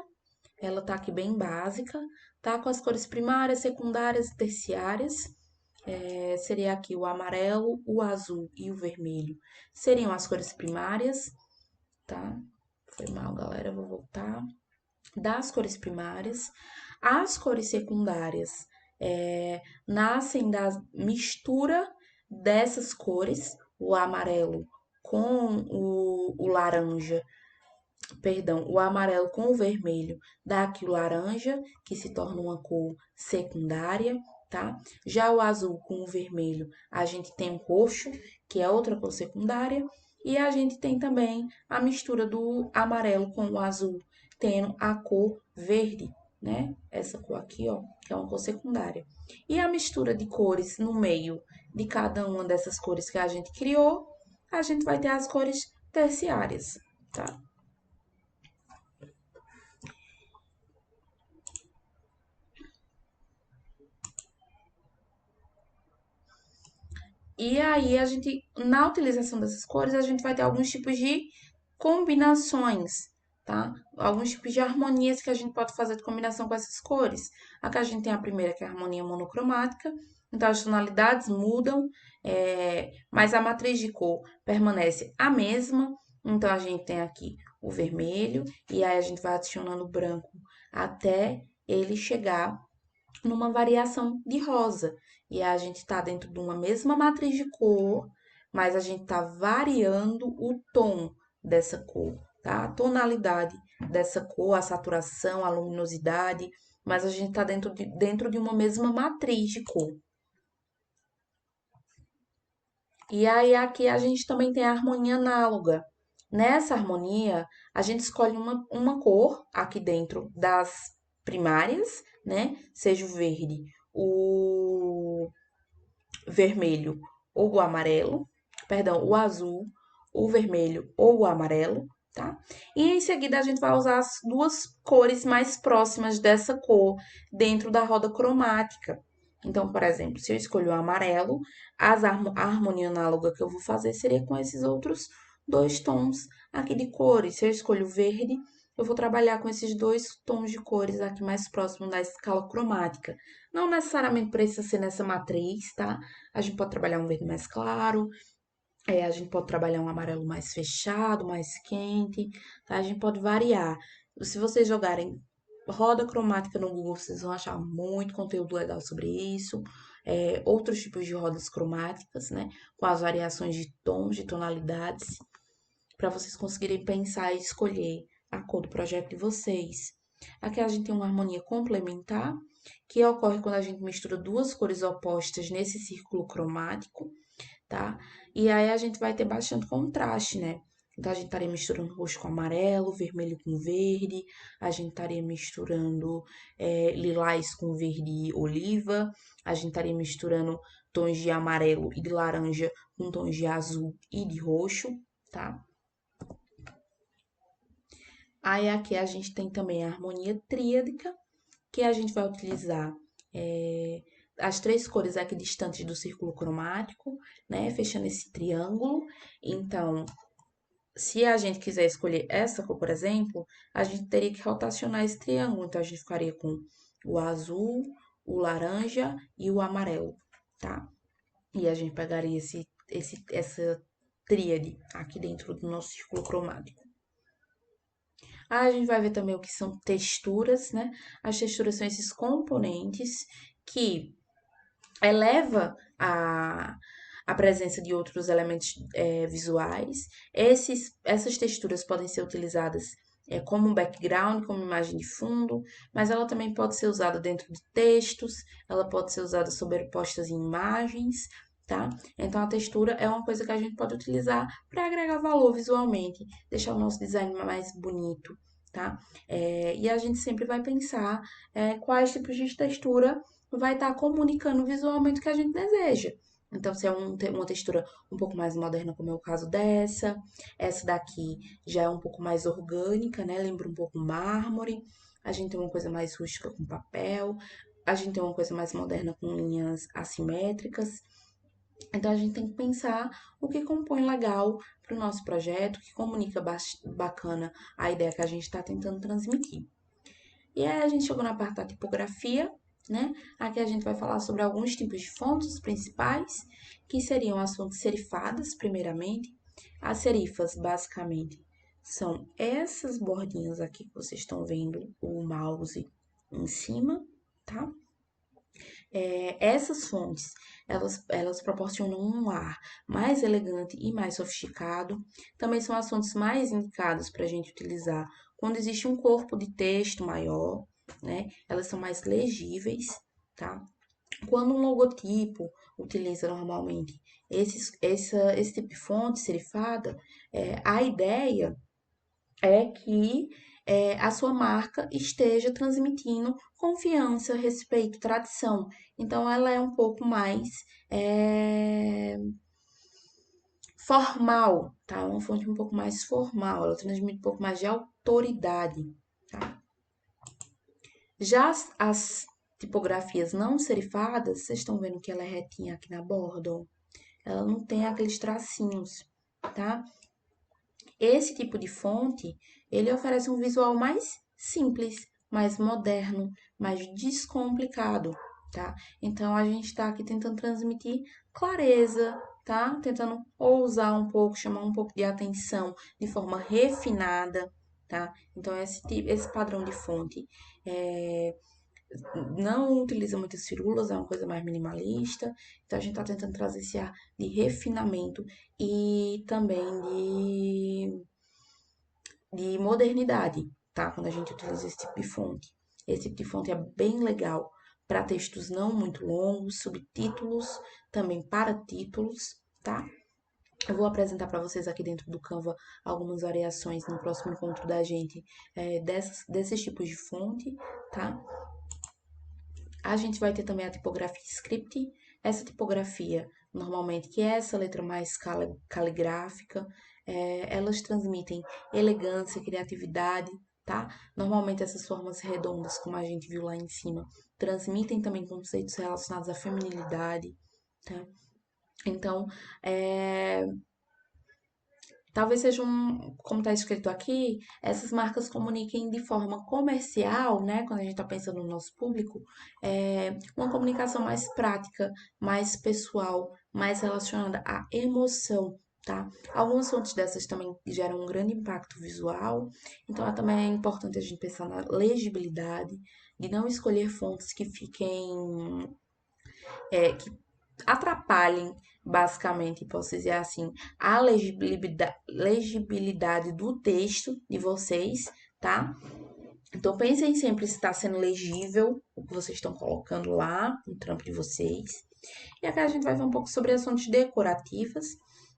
ela tá aqui bem básica, tá? Com as cores primárias, secundárias e terciárias. Seria aqui o amarelo, o azul e o vermelho. Seriam as cores primárias, tá? Foi mal, galera, vou voltar. Das cores primárias. As cores secundárias nascem da mistura dessas cores, o amarelo com o laranja, perdão, o amarelo com o vermelho dá aqui o laranja, que se torna uma cor secundária, tá? Já o azul com o vermelho, a gente tem o roxo, que é outra cor secundária, e a gente tem também a mistura do amarelo com o azul, tendo a cor verde, né? Essa cor aqui, ó, que é uma cor secundária. E a mistura de cores no meio de cada uma dessas cores que a gente criou, a gente vai ter as cores terciárias, tá? E aí, na utilização dessas cores, a gente vai ter alguns tipos de combinações, tá? Alguns tipos de harmonias que a gente pode fazer de combinação com essas cores. Aqui a gente tem a primeira, que é a harmonia monocromática. Então, as tonalidades mudam, mas a matriz de cor permanece a mesma. Então, a gente tem aqui o vermelho, e aí a gente vai adicionando o branco até ele chegar numa variação de rosa. E a gente está dentro de uma mesma matriz de cor, mas a gente está variando o tom dessa cor, tá? A tonalidade dessa cor, a saturação, a luminosidade, mas a gente está dentro de uma mesma matriz de cor. E aí aqui a gente também tem a harmonia análoga. Nessa harmonia, a gente escolhe uma cor aqui dentro das primárias, né? Seja o verde, o vermelho ou o amarelo, perdão, o azul, o vermelho ou o amarelo, tá? E em seguida a gente vai usar as duas cores mais próximas dessa cor dentro da roda cromática. Então, por exemplo, se eu escolho o amarelo, a harmonia análoga que eu vou fazer seria com esses outros dois tons aqui de cores. Se eu escolho o verde, eu vou trabalhar com esses dois tons de cores aqui mais próximos da escala cromática. Não necessariamente precisa ser nessa matriz, tá? A gente pode trabalhar um verde mais claro, a gente pode trabalhar um amarelo mais fechado, mais quente, tá? A gente pode variar. Se vocês jogarem roda cromática no Google, vocês vão achar muito conteúdo legal sobre isso. Outros tipos de rodas cromáticas, né? Com as variações de tons, de tonalidades, para vocês conseguirem pensar e escolher a cor do projeto de vocês. Aqui a gente tem uma harmonia complementar, que ocorre quando a gente mistura duas cores opostas nesse círculo cromático, tá? E aí a gente vai ter bastante contraste, né? Então a gente estaria misturando roxo com amarelo, vermelho com verde, a gente estaria misturando lilás com verde oliva, a gente estaria misturando tons de amarelo e de laranja com tons de azul e de roxo, tá? Aí aqui a gente tem também a harmonia tríadica, que a gente vai utilizar as três cores aqui distantes do círculo cromático, né? Fechando esse triângulo. Então, se a gente quiser escolher essa cor, por exemplo, a gente teria que rotacionar esse triângulo. Então, a gente ficaria com o azul, o laranja e o amarelo, tá? E a gente pegaria essa tríade aqui dentro do nosso círculo cromático. A gente vai ver também o que são texturas, né? As texturas são esses componentes que eleva a presença de outros elementos visuais. Essas texturas podem ser utilizadas como um background, como imagem de fundo, mas ela também pode ser usada dentro de textos, ela pode ser usada sobrepostas em imagens, tá? Então, a textura é uma coisa que a gente pode utilizar para agregar valor visualmente, deixar o nosso design mais bonito, tá? E a gente sempre vai pensar quais tipos de textura vai estar comunicando visualmente o que a gente deseja. Então, se é uma textura um pouco mais moderna, como é o caso dessa, essa daqui já é um pouco mais orgânica, né? Lembra um pouco mármore. A gente tem uma coisa mais rústica com papel. A gente tem uma coisa mais moderna com linhas assimétricas. Então, a gente tem que pensar o que compõe legal para o nosso projeto, que comunica bacana a ideia que a gente está tentando transmitir. E aí a gente chegou na parte da tipografia, né? Aqui a gente vai falar sobre alguns tipos de fontes principais, que seriam as fontes serifadas, primeiramente. As serifas, basicamente, são essas bordinhas aqui que vocês estão vendo o mouse em cima, tá? Essas fontes, elas proporcionam um ar mais elegante e mais sofisticado. Também são as fontes mais indicadas para a gente utilizar quando existe um corpo de texto maior, né? Elas são mais legíveis, tá? Quando um logotipo utiliza normalmente esse tipo de fonte serifada, a ideia é que a sua marca esteja transmitindo confiança, respeito, tradição. Então, ela é um pouco mais formal, tá? É uma fonte um pouco mais formal, ela transmite um pouco mais de autoridade, tá? Já as tipografias não serifadas, vocês estão vendo que ela é retinha aqui na borda, ó. ela não tem aqueles tracinhos, tá? Esse tipo de fonte, ele oferece um visual mais simples, mais moderno, mais descomplicado, tá? Então a gente está aqui tentando transmitir clareza, tá? Tentando ousar um pouco, chamar um pouco de atenção de forma refinada, tá? Então esse padrão de fonte não utiliza muitas firulas, é uma coisa mais minimalista. Então a gente está tentando trazer esse ar de refinamento e também de modernidade, tá? Quando a gente utiliza esse tipo de fonte. Esse tipo de fonte é bem legal para textos não muito longos, subtítulos, também para títulos, tá? Eu vou apresentar para vocês aqui dentro do Canva algumas variações no próximo encontro da gente desses tipos de fonte, tá? A gente vai ter também a tipografia script. Essa tipografia, normalmente, que é essa letra mais caligráfica, elas transmitem elegância, criatividade, tá? Normalmente, essas formas redondas, como a gente viu lá em cima, transmitem também conceitos relacionados à feminilidade, tá? Então, talvez seja como está escrito aqui, essas marcas comuniquem de forma comercial, né? Quando a gente está pensando no nosso público, uma comunicação mais prática, mais pessoal, mais relacionada à emoção, tá? Algumas fontes dessas também geram um grande impacto visual, então também é importante a gente pensar na legibilidade, de não escolher fontes que fiquem, que atrapalhem, basicamente, posso dizer assim, a legibilidade do texto de vocês, tá? Então, pensem sempre se está sendo legível o que vocês estão colocando lá no trampo de vocês. E aqui a gente vai ver um pouco sobre as fontes decorativas,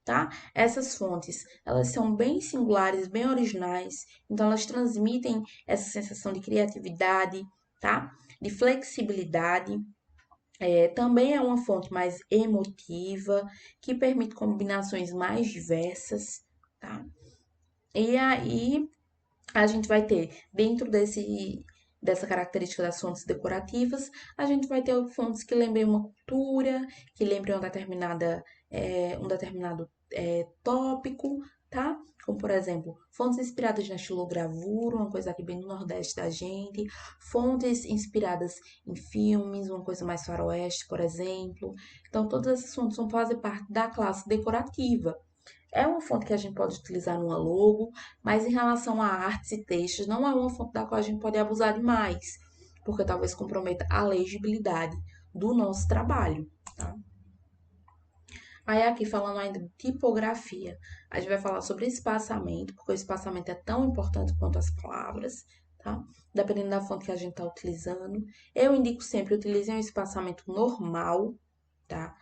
tá? Essas fontes, elas são bem singulares, bem originais, então elas transmitem essa sensação de criatividade, tá? De flexibilidade, também é uma fonte mais emotiva, que permite combinações mais diversas, tá? E aí a gente vai ter, dentro dessa característica das fontes decorativas, a gente vai ter fontes que lembrem uma cultura, que lembrem um determinado tópico, tá? Como, por exemplo, fontes inspiradas na estilogravura, uma coisa aqui bem do Nordeste da gente, fontes inspiradas em filmes, uma coisa mais faroeste, por exemplo. Então, todas essas fontes vão fazer parte da classe decorativa. É uma fonte que a gente pode utilizar numa logo, mas em relação a artes e textos, não é uma fonte da qual a gente pode abusar demais, porque talvez comprometa a legibilidade do nosso trabalho, tá? Aí aqui falando ainda de tipografia, a gente vai falar sobre espaçamento, porque o espaçamento é tão importante quanto as palavras, tá? Dependendo da fonte que a gente está utilizando. Eu indico sempre utilizem um espaçamento normal, tá?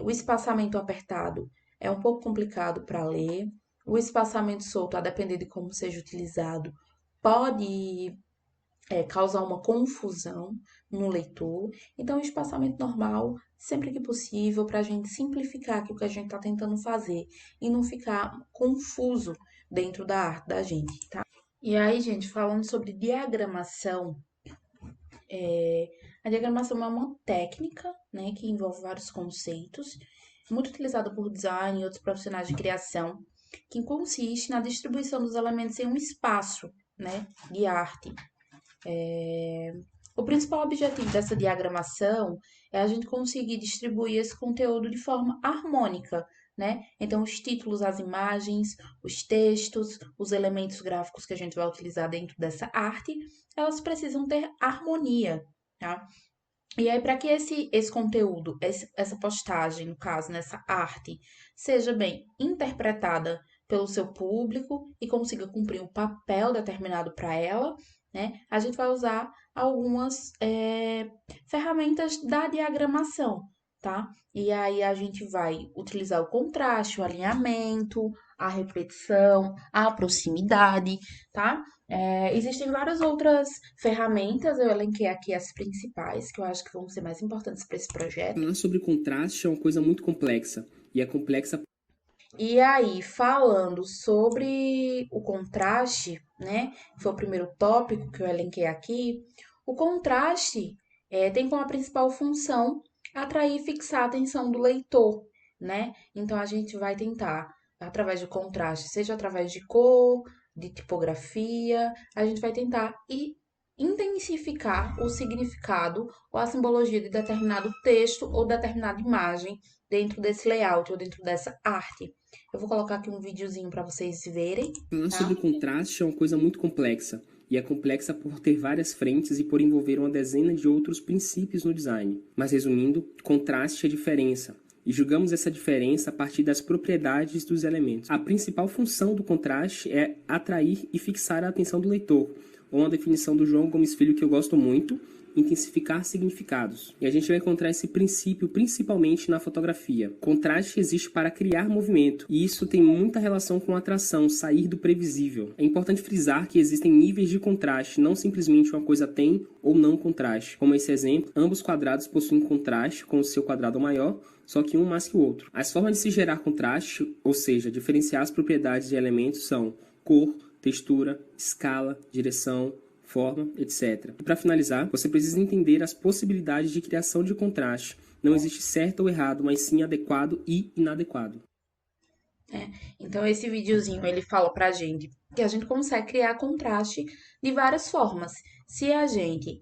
O espaçamento apertado é um pouco complicado para ler. O espaçamento solto, a depender de como seja utilizado, pode causar uma confusão no leitor. Então, o espaçamento normal, sempre que possível, para a gente simplificar aqui o que a gente está tentando fazer e não ficar confuso dentro da arte da gente, tá? E aí, gente, falando sobre diagramação, a diagramação é uma técnica, né, que envolve vários conceitos, muito utilizada por design e outros profissionais de criação, que consiste na distribuição dos elementos em um espaço, né, de arte. O principal objetivo dessa diagramação é a gente conseguir distribuir esse conteúdo de forma harmônica, né? Então, os títulos, as imagens, os textos, os elementos gráficos que a gente vai utilizar dentro dessa arte, elas precisam ter harmonia, tá? E aí, para que esse conteúdo, essa postagem, no caso, nessa arte, seja bem interpretada pelo seu público e consiga cumprir um papel determinado para ela, né? A gente vai usar algumas ferramentas da diagramação, tá? E aí a gente vai utilizar o contraste, o alinhamento, a repetição, a proximidade, tá? Existem várias outras ferramentas, eu elenquei aqui as principais, que eu acho que vão ser mais importantes para esse projeto. Falar sobre contraste é uma coisa muito complexa. E é complexa. E aí, falando sobre o contraste, né? Que foi o primeiro tópico que eu elenquei aqui. O contraste tem como a principal função atrair e fixar a atenção do leitor, né? Então a gente vai tentar, através de contraste, seja através de cor, de tipografia, a gente vai tentar intensificar o significado ou a simbologia de determinado texto ou determinada imagem dentro desse layout ou dentro dessa arte. Eu vou colocar aqui um videozinho para vocês verem, Falar sobre tá? contraste é uma coisa muito complexa, e é complexa por ter várias frentes e por envolver uma dezena de outros princípios no design. Mas resumindo, contraste é diferença, e julgamos essa diferença a partir das propriedades dos elementos. A principal função do contraste é atrair e fixar a atenção do leitor, ou uma definição do João Gomes Filho que eu gosto muito, intensificar significados. E a gente vai encontrar esse princípio principalmente na fotografia. Contraste existe para criar movimento, e isso tem muita relação com atração, sair do previsível. É importante frisar que existem níveis de contraste, não simplesmente uma coisa tem ou não contraste. Como esse exemplo, ambos quadrados possuem contraste com o seu quadrado maior, só que um mais que o outro. As formas de se gerar contraste, ou seja, diferenciar as propriedades de elementos são cor, textura, escala, direção, forma, etc. E para finalizar, você precisa entender as possibilidades de criação de contraste. Não existe certo ou errado, mas sim adequado e inadequado. Então, esse videozinho ele fala pra gente que a gente consegue criar contraste de várias formas. Se a gente,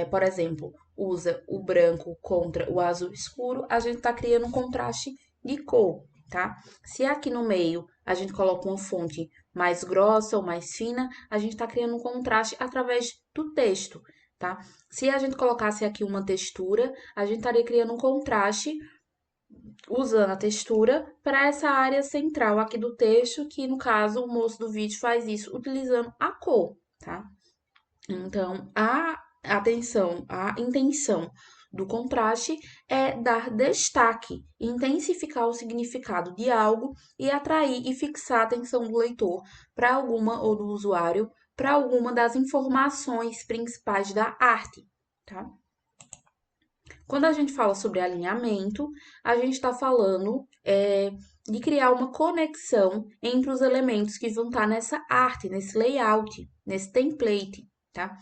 por exemplo, usa o branco contra o azul escuro, a gente tá criando um contraste de cor, tá? Se aqui no meio a gente coloca uma fonte mais grossa ou mais fina, a gente tá criando um contraste através do texto, tá? Se a gente colocasse aqui uma textura, a gente estaria criando um contraste usando a textura para essa área central aqui do texto, que no caso o moço do vídeo faz isso utilizando a cor, tá? Então, a atenção, a intenção do contraste é dar destaque, intensificar o significado de algo e atrair e fixar a atenção do leitor para alguma ou do usuário para alguma das informações principais da arte, tá? Quando a gente fala sobre alinhamento, a gente está falando de criar uma conexão entre os elementos que vão estar nessa arte, nesse layout, nesse template, tá?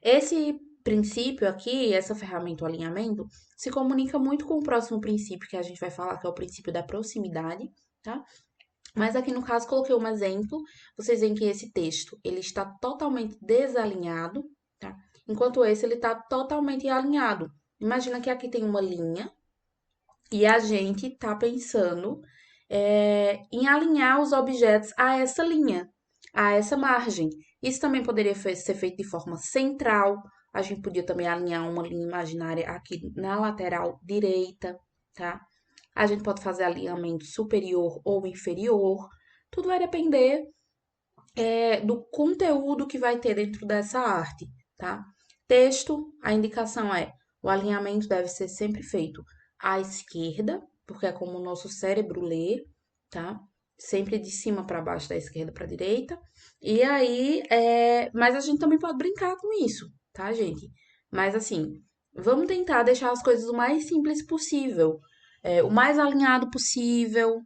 Esse princípio aqui, essa ferramenta, o alinhamento, se comunica muito com o próximo princípio que a gente vai falar, que é o princípio da proximidade, tá? Mas aqui no caso coloquei um exemplo, vocês veem que esse texto ele está totalmente desalinhado, tá? Enquanto esse ele está totalmente alinhado. Imagina que aqui tem uma linha e a gente está pensando em alinhar os objetos a essa linha, a essa margem. Isso também poderia ser feito de forma central. A gente podia também alinhar uma linha imaginária aqui na lateral direita, tá? A gente pode fazer alinhamento superior ou inferior. Tudo vai depender do conteúdo que vai ter dentro dessa arte, tá? Texto, a indicação é: o alinhamento deve ser sempre feito à esquerda, porque é como o nosso cérebro lê, tá? Sempre de cima para baixo, da esquerda para a direita. E aí, mas a gente também pode brincar com isso, tá, gente? Mas assim, vamos tentar deixar as coisas o mais simples possível, o mais alinhado possível,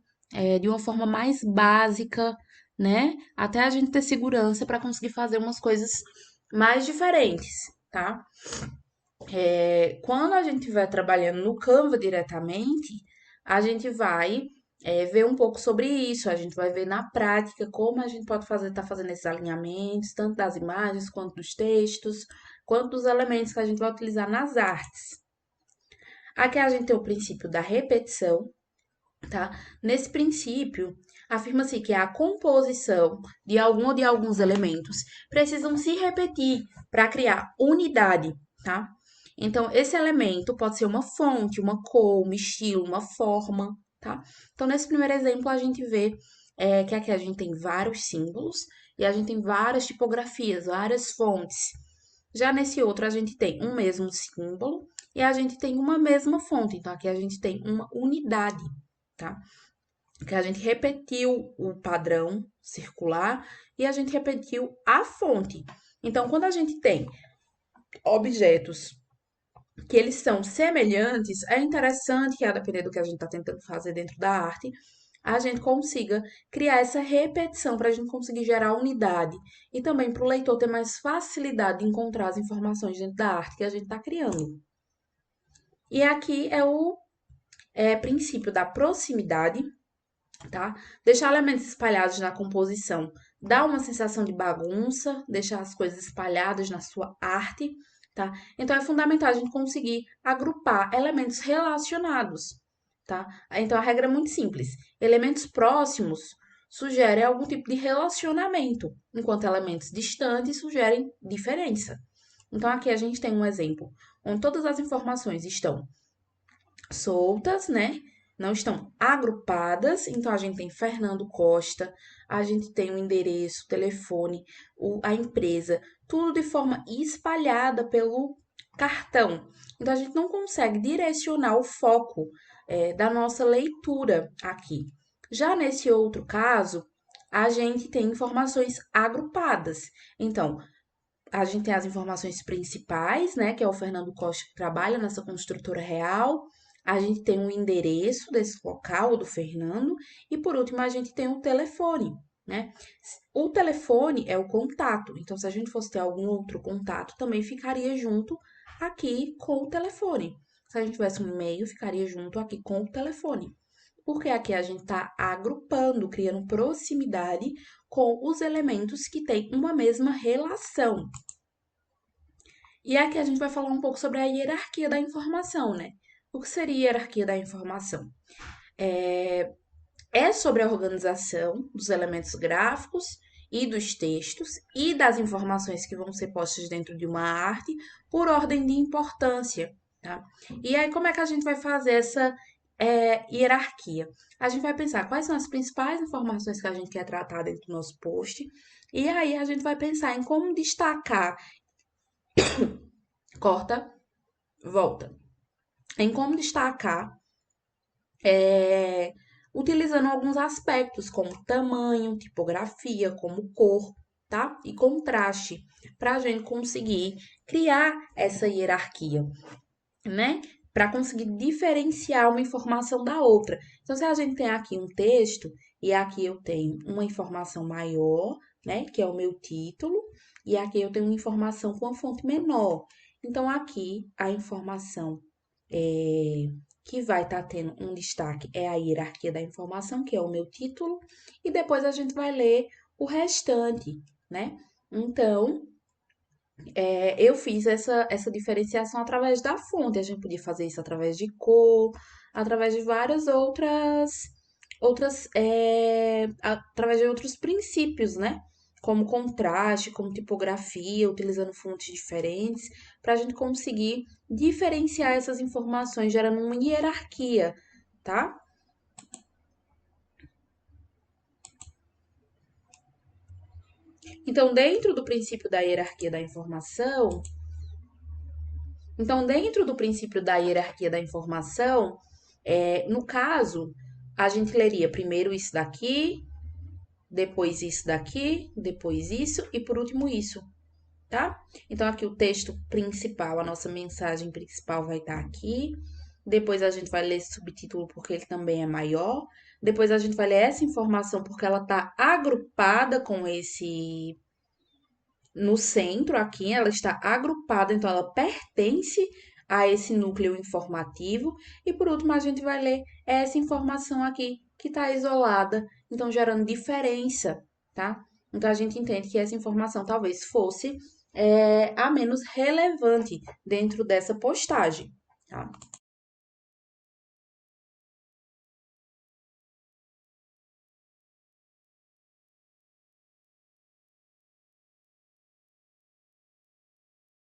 de uma forma mais básica, né? Até a gente ter segurança para conseguir fazer umas coisas mais diferentes, tá? Quando a gente estiver trabalhando no Canva diretamente, a gente vai ver um pouco sobre isso, a gente vai ver na prática como a gente pode fazer, tá fazendo esses alinhamentos, tanto das imagens quanto dos textos, quanto dos elementos que a gente vai utilizar nas artes. Aqui a gente tem o princípio da repetição, tá? Nesse princípio, afirma-se que a composição de algum ou de alguns elementos precisam se repetir para criar unidade, tá? Então, esse elemento pode ser uma fonte, uma cor, um estilo, uma forma, tá? Então, nesse primeiro exemplo, a gente vê que aqui a gente tem vários símbolos e a gente tem várias tipografias, várias fontes. Já nesse outro, a gente tem um mesmo símbolo e a gente tem uma mesma fonte. Então, aqui a gente tem uma unidade, tá? Que a gente repetiu o padrão circular e a gente repetiu a fonte. Então, quando a gente tem objetos que eles são semelhantes, é interessante que, a depender do que a gente está tentando fazer dentro da arte, a gente consiga criar essa repetição para a gente conseguir gerar unidade e também para o leitor ter mais facilidade de encontrar as informações dentro da arte que a gente está criando. E aqui é o princípio da proximidade, tá? Deixar elementos espalhados na composição dá uma sensação de bagunça, deixar as coisas espalhadas na sua arte, tá? Então é fundamental a gente conseguir agrupar elementos relacionados, tá? Então a regra é muito simples. Elementos próximos sugerem algum tipo de relacionamento, enquanto elementos distantes sugerem diferença. Então aqui a gente tem um exemplo onde todas as informações estão soltas, né? Não estão agrupadas. Então, a gente tem Fernando Costa, a gente tem o endereço, o telefone, a empresa, tudo de forma espalhada pelo cartão. Então, a gente não consegue direcionar o foco da nossa leitura aqui. Já nesse outro caso, a gente tem informações agrupadas. Então, a gente tem as informações principais, né, que é o Fernando Costa que trabalha nessa construtora real. A gente tem o endereço desse local, do Fernando, e por último a gente tem o telefone, né? O telefone é o contato, então se a gente fosse ter algum outro contato, também ficaria junto aqui com o telefone. Se a gente tivesse um e-mail, ficaria junto aqui com o telefone. Porque aqui a gente está agrupando, criando proximidade com os elementos que têm uma mesma relação. E aqui a gente vai falar um pouco sobre a hierarquia da informação, né? O que seria a hierarquia da informação? É sobre a organização dos elementos gráficos e dos textos e das informações que vão ser postas dentro de uma arte por ordem de importância, tá? E aí, como é que a gente vai fazer essa hierarquia? A gente vai pensar quais são as principais informações que a gente quer tratar dentro do nosso post, e aí a gente vai pensar em como destacar, corta, volta, em como destacar utilizando alguns aspectos, como tamanho, tipografia, como cor, tá? E contraste, para a gente conseguir criar essa hierarquia, né? Para conseguir diferenciar uma informação da outra. Então, se a gente tem aqui um texto e aqui eu tenho uma informação maior, né? Que é o meu título, e aqui eu tenho uma informação com a fonte menor. Então, aqui a informação que vai estar tendo um destaque é a hierarquia da informação, que é o meu título, e depois a gente vai ler o restante, né? Então, eu fiz essa diferenciação através da fonte. A gente podia fazer isso através de cor, através de várias através de outros princípios, né? Como contraste, como tipografia, utilizando fontes diferentes, para a gente conseguir diferenciar essas informações, gerando uma hierarquia, tá? Então, dentro do princípio da hierarquia da informação, dentro do princípio da hierarquia da informação, no caso, a gente leria primeiro isso daqui, depois isso daqui, depois isso e por último isso, tá? Então, aqui o texto principal, a nossa mensagem principal vai estar aqui. Depois a gente vai ler esse subtítulo porque ele também é maior. Depois a gente vai ler essa informação porque ela está agrupada com esse no centro aqui, ela está agrupada, então ela pertence a esse núcleo informativo. E por último, a gente vai ler essa informação aqui que está isolada, então gerando diferença, tá? Então a gente entende que essa informação talvez fosse a menos relevante dentro dessa postagem, tá?